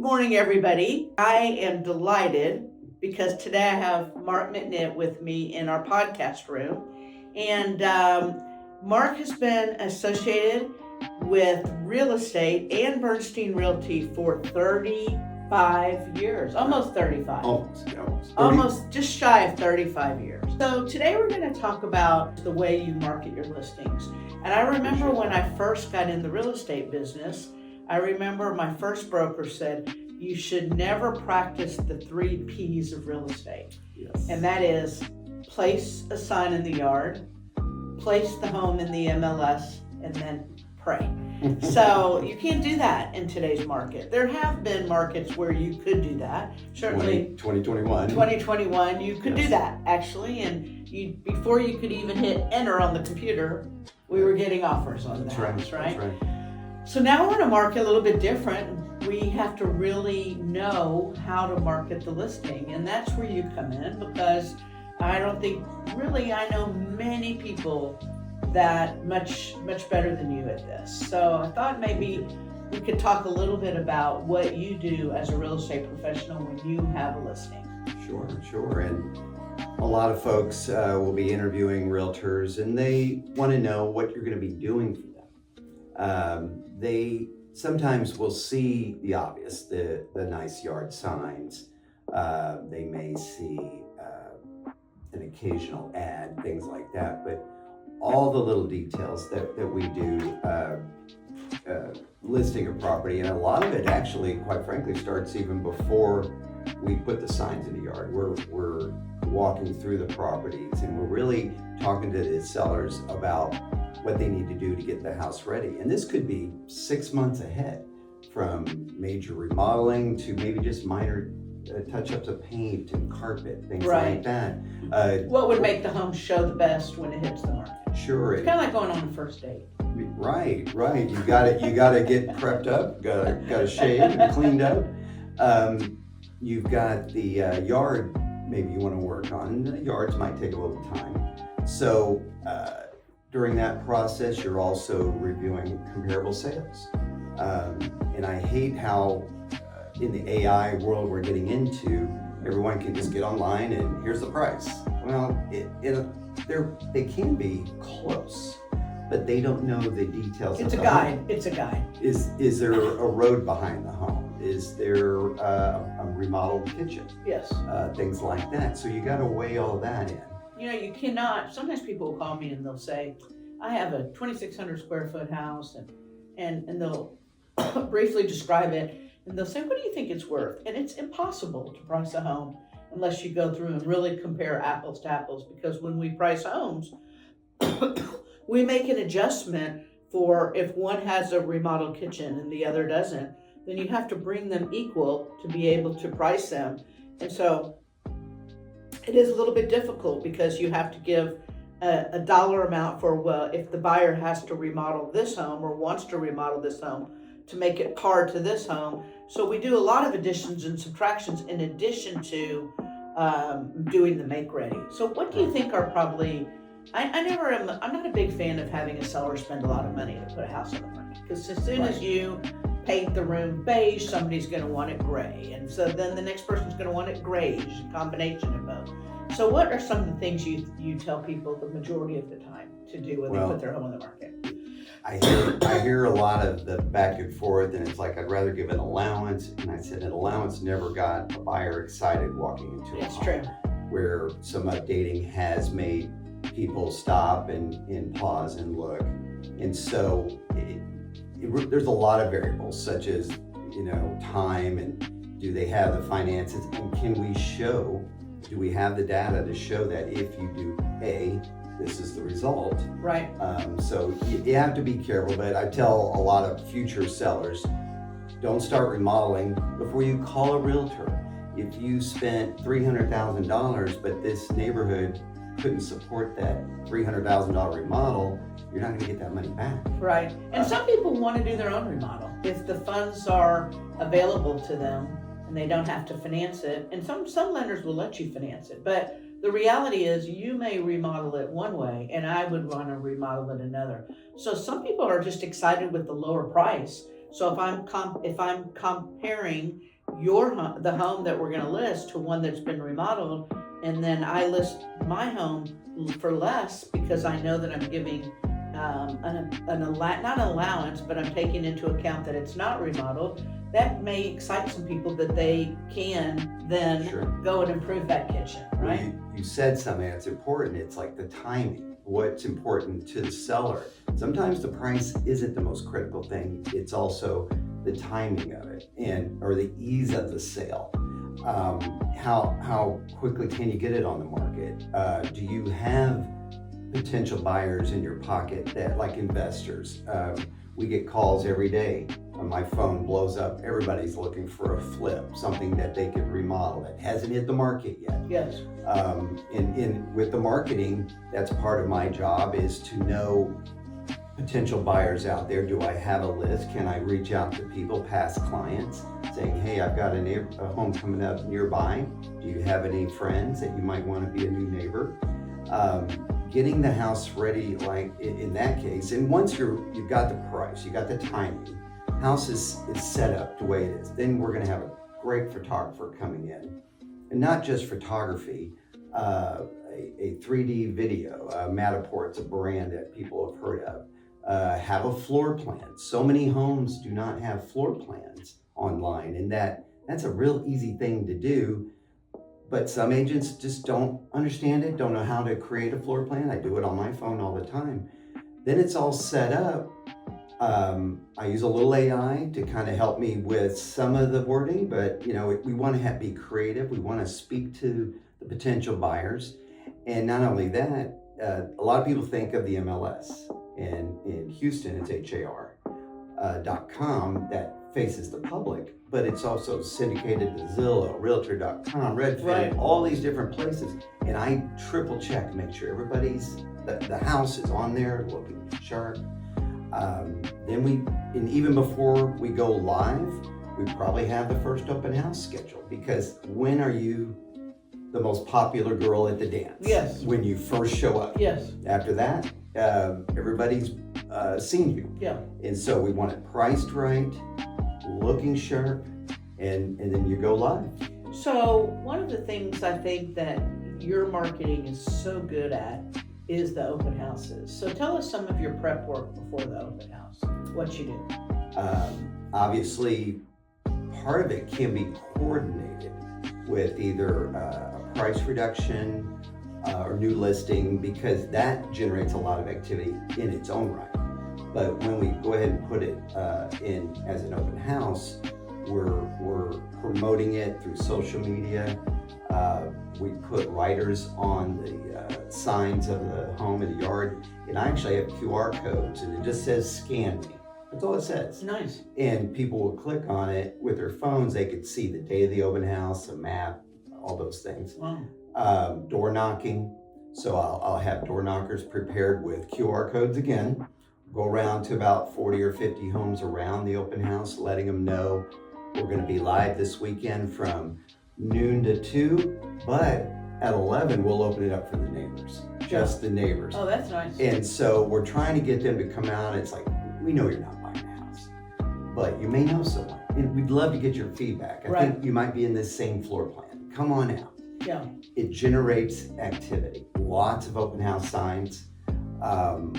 morning, everybody. I am delighted because today I have Mark McNitt with me in our podcast room. And Mark has been associated with real estate and Bernstein Realty for 35 years, almost 35. Almost just shy of 35 years. So today we're going to talk about the way you market your listings. And I remember when I first got in the real estate business, I remember my first broker said, you should never practice the 3 P's of real estate. Yes. And that is place a sign in the yard, place the home in the MLS, and then pray. So you can't do that in today's market. There have been markets where you could do that. Certainly 2021, you could do that actually. And before you could even hit enter on the computer, we were getting offers on that. That's right. So now we're in a market a little bit different. We have to really know how to market the listing, and that's where you come in, because I don't think really I know many people that much better than you at this. So I thought maybe we could talk a little bit about what you do as a real estate professional when you have a listing. Sure. And a lot of folks will be interviewing realtors, and they want to know what you're going to be doing for them. They sometimes will see the obvious, the nice yard signs. They may see an occasional ad, things like that, but all the little details that we do listing a property, and a lot of it actually, quite frankly, starts even before we put the signs in the yard. We're walking through the properties, and we're really talking to the sellers about what they need to do to get the house ready. And this could be 6 months ahead, from major remodeling to maybe just minor touch-ups of paint and carpet, things like that. What would make the home show the best when it hits the market? Sure. It's kind of like going on a first date. Right. You gotta get prepped up, gotta shave and cleaned up. You've got the yard maybe you want to work on. The yards might take a little time. So during that process, you're also reviewing comparable sales. And I hate how in the AI world we're getting into, everyone can just get online and here's the price. Well, they can be close, but they don't know the details. It's a guide. It's a guide. Is there a road behind the home? Is there a remodeled kitchen? Yes. Things like that. So you got to weigh all that in. You know, you cannot. Sometimes people will call me and they'll say, "I have a 2,600 square foot house," and they'll briefly describe it, and they'll say, "What do you think it's worth?" And it's impossible to price a home unless you go through and really compare apples to apples, because when we price homes, we make an adjustment for if one has a remodeled kitchen and the other doesn't, then you have to bring them equal to be able to price them. And so it is a little bit difficult because you have to give a dollar amount for, well, if the buyer has to remodel this home or wants to remodel this home to make it par to this home. So we do a lot of additions and subtractions in addition to doing the make ready. So what do you think are probably, I'm not a big fan of having a seller spend a lot of money to put a house on the market, because as soon as you paint the room beige, somebody's going to want it gray, and so then the next person's going to want it grayish, a combination of both. So what are some of the things you tell people the majority of the time to do when they put their home on the market? I hear a lot of the back and forth, and it's like, I'd rather give an allowance, and I said an allowance never got a buyer excited walking into a home. True. Where some updating has made people stop and pause and look, and so there's a lot of variables, such as time, and do they have the finances, and do we have the data to show that if you do A, this is the result. Right. So you have to be careful, but I tell a lot of future sellers, don't start remodeling before you call a realtor. If you spent $300,000, but this neighborhood couldn't support that $300,000 remodel, you're not going to get that money back. Right. And some people want to do their own remodel if the funds are available to them and they don't have to finance it. And some lenders will let you finance it, but the reality is you may remodel it one way and I would want to remodel it another. So some people are just excited with the lower price. So if I'm comparing the home that we're gonna list to one that's been remodeled, and then I list my home for less because I know that I'm giving not an allowance, but I'm taking into account that it's not remodeled. That may excite some people that they can then Sure. go and improve that kitchen, right? You said something that's important. It's like the timing, what's important to the seller. Sometimes the price isn't the most critical thing. It's also the timing of it or the ease of the sale. How quickly can you get it on the market? Do you have potential buyers in your pocket that, like investors? We get calls every day. My phone blows up. Everybody's looking for a flip, something that they could remodel. It hasn't hit the market yet. Yes. With the marketing, that's part of my job, is to know potential buyers out there. Do I have a list? Can I reach out to people, past clients, saying, hey, I've got a home coming up nearby. Do you have any friends that you might want to be a new neighbor? Getting the house ready, like in that case, and once you've got the price, you got the timing, house is set up the way it is, then we're going to have a great photographer coming in, and not just photography, a 3D video. Matterport's a brand that people have heard of. Have a floor plan. So many homes do not have floor plans online, and that's a real easy thing to do. But some agents just don't understand it, don't know how to create a floor plan. I do it on my phone all the time. Then it's all set up. I use a little AI to kind of help me with some of the wording, but we want to be creative. We want to speak to the potential buyers. And not only that, a lot of people think of the MLS. And in Houston, it's HAR.com that faces the public, but it's also syndicated to Zillow, Realtor.com, Redfin, Right. all these different places. And I triple check, make sure the house is on there looking sharp. And even before we go live, we probably have the first open house scheduled, because when are you the most popular girl at the dance? Yes. When you first show up. Yes. After that, everybody's seen you. Yeah. And so we want it priced right, looking sharp, and then you go live. So one of the things I think that your marketing is so good at is the open houses. So tell us some of your prep work before the open house, what you do. Obviously, part of it can be coordinated with either a price reduction or new listing, because that generates a lot of activity in its own right. But when we go ahead and put it in as an open house, we're promoting it through social media. We put writers on the signs of the home in the yard, and I actually have QR codes, and it just says "Scan me." That's all it says. Nice. And people will click on it with their phones. They could see the day of the open house, a map, all those things. Wow. Door knocking. So I'll have door knockers prepared with QR codes again. Go around to about 40 or 50 homes around the open house, letting them know we're going to be live this weekend from noon to 2, but at 11 we'll open it up for the neighbors, just the neighbors. Oh, that's nice. And so we're trying to get them to come out. It's like, we know you're not buying a house, but you may know someone, and we'd love to get your feedback. I think you might be in this same floor plan. Come on out. Yeah. It generates activity, lots of open house signs, and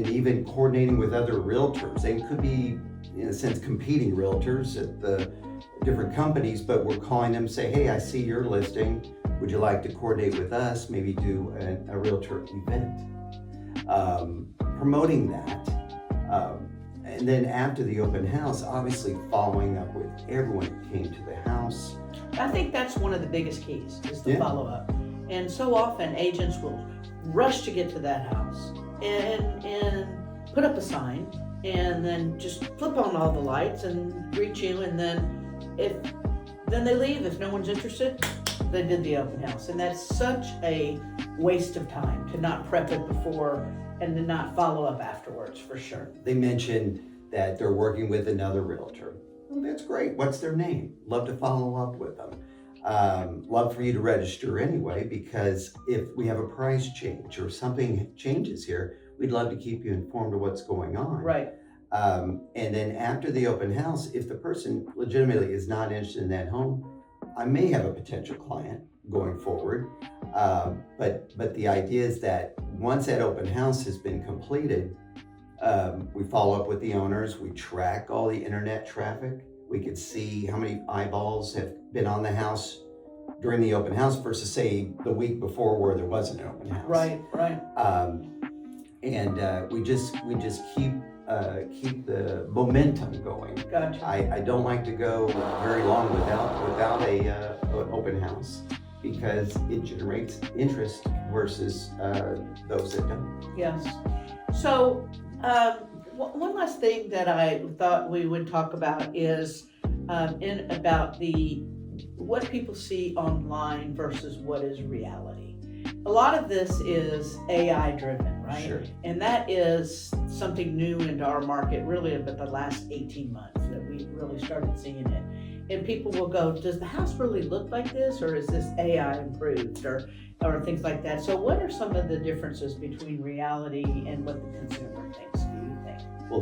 even coordinating with other realtors. They could be, in a sense, competing realtors at the different companies, but we're calling them, say, hey, I see your listing. Would you like to coordinate with us? Maybe do a realtor event. Promoting that. And then after the open house, obviously following up with everyone who came to the house. I think that's one of the biggest keys, is the follow-up. And so often agents will rush to get to that house and put up a sign and then just flip on all the lights and greet you, and then they leave. If no one's interested, they did the open house. And that's such a waste of time to not prep it before and to not follow up afterwards, for sure. They mentioned that they're working with another realtor. Well, that's great. What's their name? Love to follow up with them. Love for you to register anyway, because if we have a price change or something changes here, we'd love to keep you informed of what's going on. Right. And then after the open house, if the person legitimately is not interested in that home, I may have a potential client going forward. But the idea is that once that open house has been completed, we follow up with the owners, we track all the internet traffic. We could see how many eyeballs have been on the house during the open house versus say the week before where there wasn't an open house. Right. And we just keep the momentum going. Gotcha. I don't like to go very long without an open house because it generates interest versus those that don't. Yes. So, one last thing that I thought we would talk about is about what people see online versus what is reality. A lot of this is AI driven, right? Sure. And that is something new into our market really about the last 18 months that we really started seeing it. And people will go, does the house really look like this, or is this AI improved, or things like that? So what are some of the differences between reality and what the consumer thinks, do you think? Well,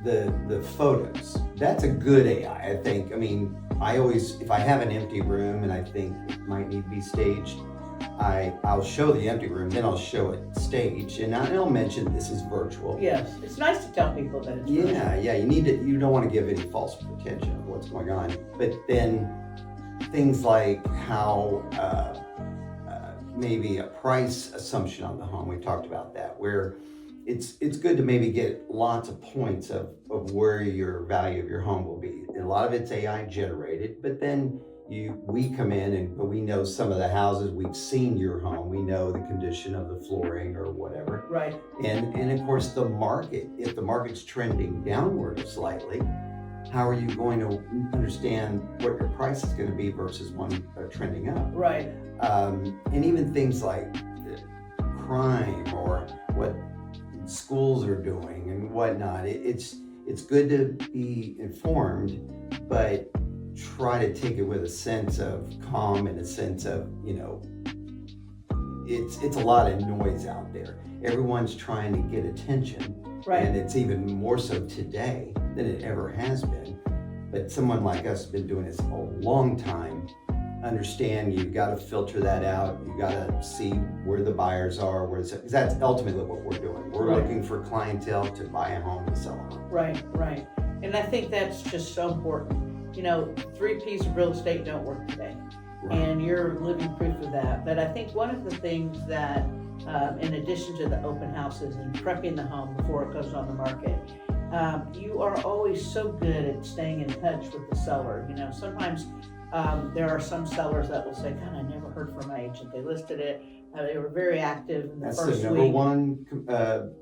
the photos, that's a good AI, I think. I mean, I always, if I have an empty room and I think it might need to be staged, I'll show the empty room, then I'll show it staged, and I'll mention this is virtual. Yes, it's nice to tell people that it's virtual. Yeah, you don't want to give any false pretension of what's going on. But then things like how maybe a price assumption on the home, we talked about that, where it's good to maybe get lots of points of where your value of your home will be. And a lot of it's AI generated, but then we come in but we know some of the houses, we've seen your home, we know the condition of the flooring or whatever. Right. And of course the market, if the market's trending downward slightly, how are you going to understand what your price is going to be versus one trending up? Right. And even things like crime or what schools are doing and whatnot. It's good to be informed, but try to take it with a sense of calm and a sense of, it's a lot of noise out there. Everyone's trying to get attention. Right. And it's even more so today than it ever has been. But someone like us has been doing this a long time. Understand you've got to filter that out. You got to see where the buyers are, because that's ultimately what we're doing. We're Right. looking for clientele to buy a home and sell a home. Right. And I think that's just so important. 3 P's of real estate don't work today. Right. And you're living proof of that. But I think one of the things that, in addition to the open houses and prepping the home before it goes on the market, you are always so good at staying in touch with the seller. Sometimes there are some sellers that will say, God, I never heard from my agent. They listed it. They were very active in the That's first the number week. one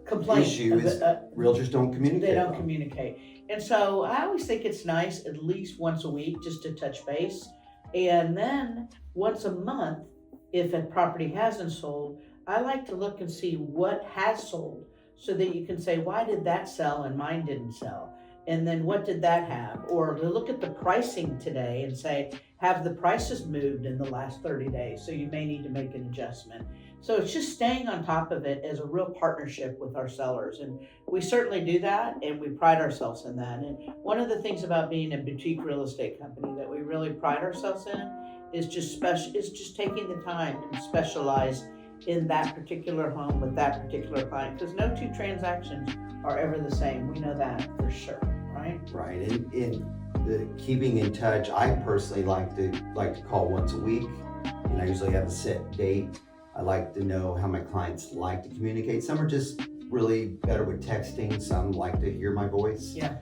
Complaint issue is realtors don't communicate. They don't well. communicate. And so I always think it's nice at least once a week just to touch base. And then once a month, if a property hasn't sold, I like to look and see what has sold so that you can say, why did that sell and mine didn't sell? And then what did that have? Or to look at the pricing today and say, have the prices moved in the last 30 days? So you may need to make an adjustment. So it's just staying on top of it as a real partnership with our sellers. And we certainly do that, and we pride ourselves in that. And one of the things about being a boutique real estate company that we really pride ourselves in is just taking the time and specialize in that particular home with that particular client, because no 2 transactions are ever the same. We know that for sure, right? Right, and the keeping in touch, I personally like to call once a week, and I usually have a set date. I like to know how my clients like to communicate. Some are just really better with texting. Some like to hear my voice. Yeah.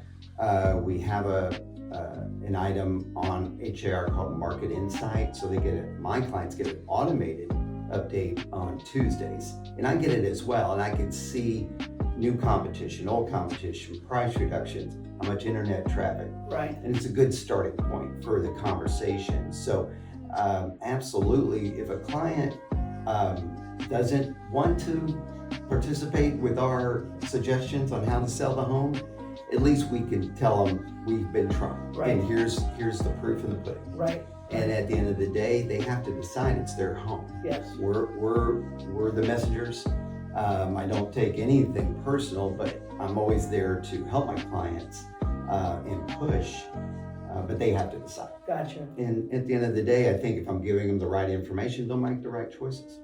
We have an item on HAR called Market Insight, so my clients get an automated update on Tuesdays, and I get it as well, and I can see new competition, old competition, price reductions, how much internet traffic. Right. And it's a good starting point for the conversation. So absolutely, if a client doesn't want to participate with our suggestions on how to sell the home, at least we can tell them we've been trying. Right. And here's the proof in the pudding. Right. And at the end of the day, they have to decide it's their home. Yes. We're the messengers. I don't take anything personal, but I'm always there to help my clients and push, but they have to decide. Gotcha. And at the end of the day, I think if I'm giving them the right information, they'll make the right choices.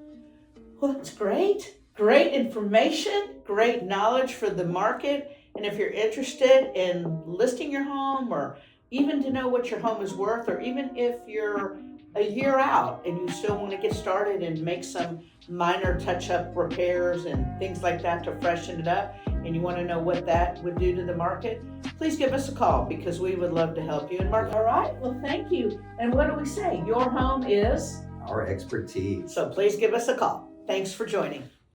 Well, that's great. Great information, great knowledge for the market. And if you're interested in listing your home, or even to know what your home is worth, or even if you're a year out and you still want to get started and make some minor touch-up repairs and things like that to freshen it up, and you want to know what that would do to the market, please give us a call, because we would love to help you. And Mark, all right, well, thank you. And what do we say? Your home is? Our expertise. So please give us a call. Thanks for joining.